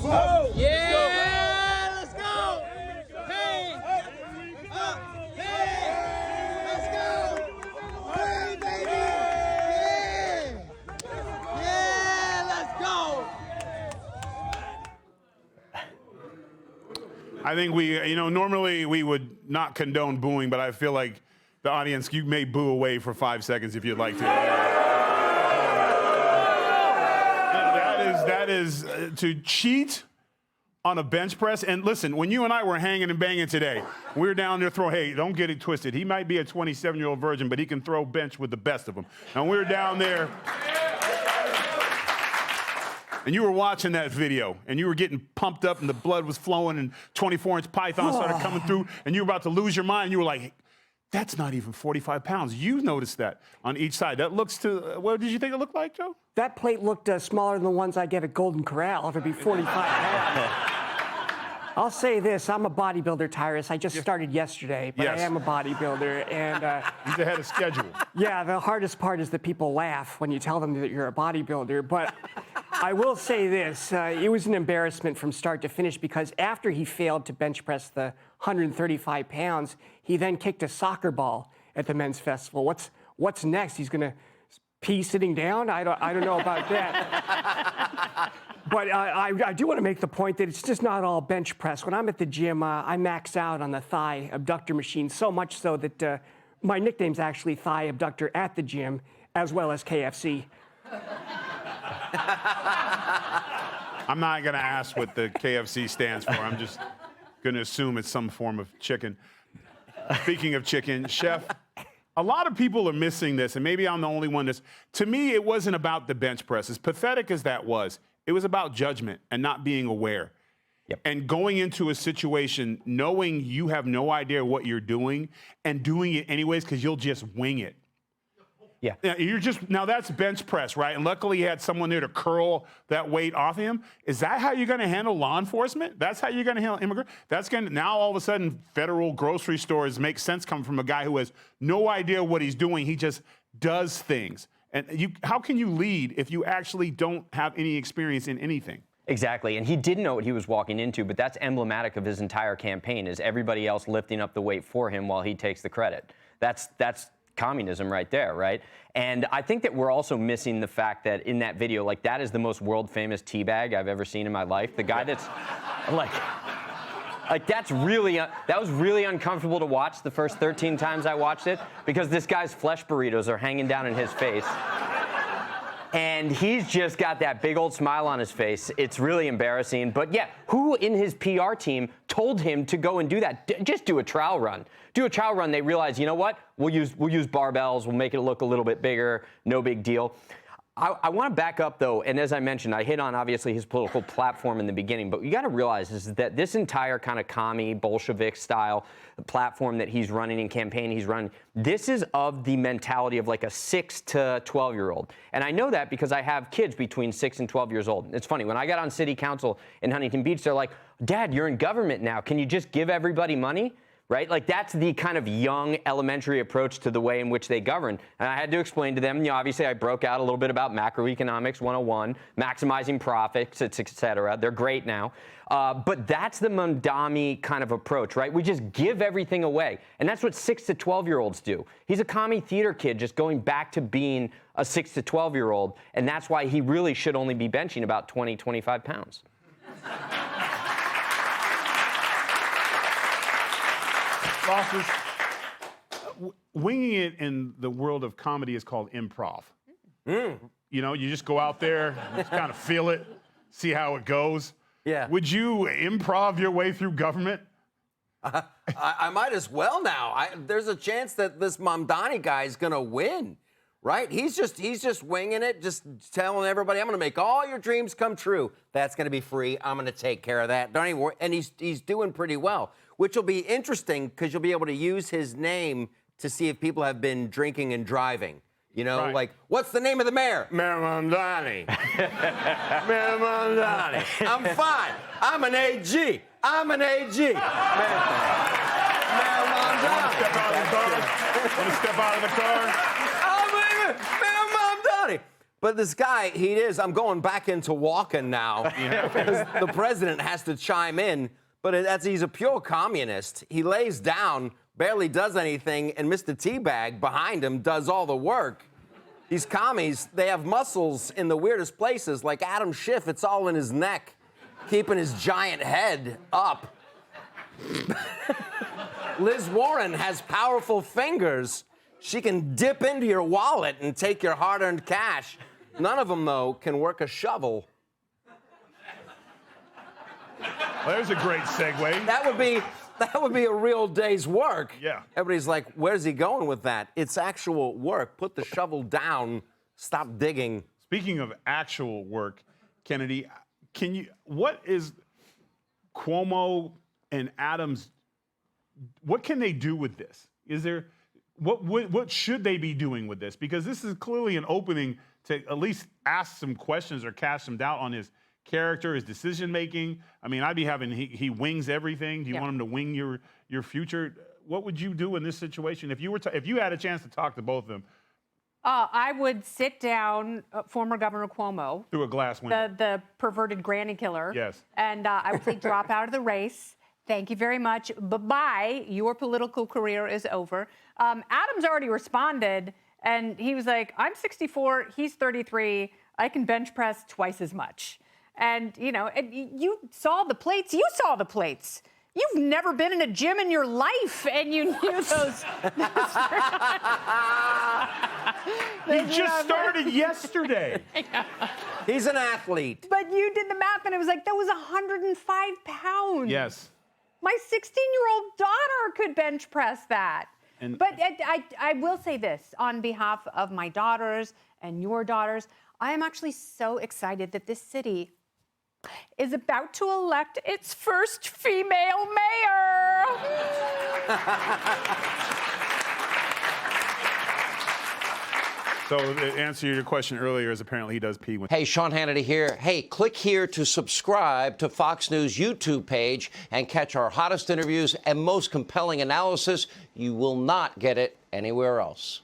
Oh, yeah, let's go. Hey, up, hey, let's go. Hey, baby. Yeah, yeah, let's go. I think normally we would not condone booing, but I feel like the audience, you may boo away for 5 seconds if you'd like to. That is to cheat on a bench press. And listen, when you and I were hanging and banging today, we were down there hey, don't get it twisted. He might be a 27-year-old virgin, but he can throw bench with the best of them. And we were down there, and you were watching that video, and you were getting pumped up, and the blood was flowing, and 24-inch python started coming through, and you were about to lose your mind. You were like, that's not even 45 pounds. You noticed that on each side. That looks to, what did you think it looked like, Joe? That plate looked smaller than the ones I get at Golden Corral. It would be 45 pounds. I'll say this, I'm a bodybuilder, Tyrus. I just started yesterday, but Yes. I am a bodybuilder. And He's ahead of schedule. yeah, the hardest part is that people laugh when you tell them that you're a bodybuilder. But I will say this, it was an embarrassment from start to finish because after he failed to bench press the 135 pounds, he then kicked a soccer ball at the men's festival. What's next? He's gonna pee sitting down? I don't know about that. But I do want to make the point that it's just not all bench press. When I'm at the gym, I max out on the thigh abductor machine, so much so that my nickname's actually Thigh Abductor at the gym, as well as KFC. I'm not going to ask what the KFC stands for. I'm just going to assume it's some form of chicken. Speaking of chicken, Chef, a lot of people are missing this, and maybe I'm the only one that's... To me, it wasn't about the bench press. As pathetic as that was, it was about judgment and not being aware. Yep. And going into a situation knowing you have no idea what you're doing and doing it anyways because you'll just wing it. Yeah. Now that's bench press, right? And luckily he had someone there to curl that weight off him. Is that how you're going to handle law enforcement? That's how you're going to handle immigrants? Now all of a sudden federal grocery stores make sense coming from a guy who has no idea what he's doing. He just does things. And how can you lead if you actually don't have any experience in anything? Exactly, and he didn't know what he was walking into, but that's emblematic of his entire campaign, is everybody else lifting up the weight for him while he takes the credit. That's communism right there, right? And I think that we're also missing the fact that in that video, like, that is the most world-famous teabag I've ever seen in my life. The guy that's, like that was really uncomfortable to watch the first 13 times I watched it, because this guy's flesh burritos are hanging down in his face. And he's just got that big old smile on his face. It's really embarrassing. But yeah, who in his PR team told him to go and do that? Just do a trial run. Do a trial run. They realize, you know what? We'll use barbells. We'll make it look a little bit bigger. No big deal. I want to back up, though, and as I mentioned, I hit on, obviously, his political platform in the beginning, but you got to realize is that this entire kind of commie, Bolshevik-style platform that he's running and campaign he's running, this is of the mentality of like a 6 to 12-year-old. And I know that because I have kids between 6 and 12 years old. It's funny, when I got on city council in Huntington Beach, they're like, Dad, you're in government now. Can you just give everybody money? Right? Like, that's the kind of young, elementary approach to the way in which they govern. And I had to explain to them, obviously I broke out a little bit about macroeconomics 101, maximizing profits, et cetera. They're great now. But that's the Mamdani kind of approach, right? We just give everything away. And that's what 6 to 12-year-olds do. He's a commie theater kid just going back to being a 6 to 12-year-old. And that's why he really should only be benching about 20, 25 pounds. Bosses, winging it in the world of comedy is called improv. You just go out there, just kind of feel it, see how it goes. Yeah. Would you improv your way through government? I might as well now. There's a chance that this Mamdani guy is going to win, right? He's just winging it, just telling everybody, I'm going to make all your dreams come true. That's going to be free. I'm going to take care of that. Don't even worry. And he's doing pretty well, which will be interesting because you'll be able to use his name to see if people have been drinking and driving. Right. Like, what's the name of the mayor? Mayor Mamdani. Mayor Mamdani. I'm fine. I'm an AG. I'm an AG. Mayor Mamdani. Want to step out of the car? Oh, Mayor Mamdani. But this guy, I'm going back into walking now. Because the president has to chime in. But he's a pure communist. He lays down, barely does anything, and Mr. Teabag behind him does all the work. These commies, they have muscles in the weirdest places, like Adam Schiff, it's all in his neck, keeping his giant head up. Liz Warren has powerful fingers. She can dip into your wallet and take your hard-earned cash. None of them, though, can work a shovel. Well, there's a great segue. That would be a real day's work. Yeah. Everybody's like, where's he going with that? It's actual work. Put the shovel down. Stop digging. Speaking of actual work, Kennedy, what is Cuomo and Adams, what can they do with this? What should they be doing with this? Because this is clearly an opening to at least ask some questions or cast some doubt on his character, his decision-making. I mean, I'd be having, he wings everything. Do you want him to wing your future? What would you do in this situation if you had a chance to talk to both of them? I would sit down, former Governor Cuomo. Through a glass window. The perverted granny killer. Yes. And I would say, drop out of the race. Thank you very much. Bye-bye. Your political career is over. Adams already responded, and he was like, I'm 64, he's 33. I can bench press twice as much. And, you saw the plates. You saw the plates. You've never been in a gym in your life, and you knew those. He just started yesterday. He's an athlete. But you did the math, and it was like, that was 105 pounds. Yes. My 16-year-old daughter could bench press that. But I will say this, on behalf of my daughters and your daughters, I am actually so excited that this city is about to elect its first female mayor. So the answer to your question earlier is apparently he does pee when... Hey, Sean Hannity here. Hey, click here to subscribe to Fox News YouTube page and catch our hottest interviews and most compelling analysis. You will not get it anywhere else.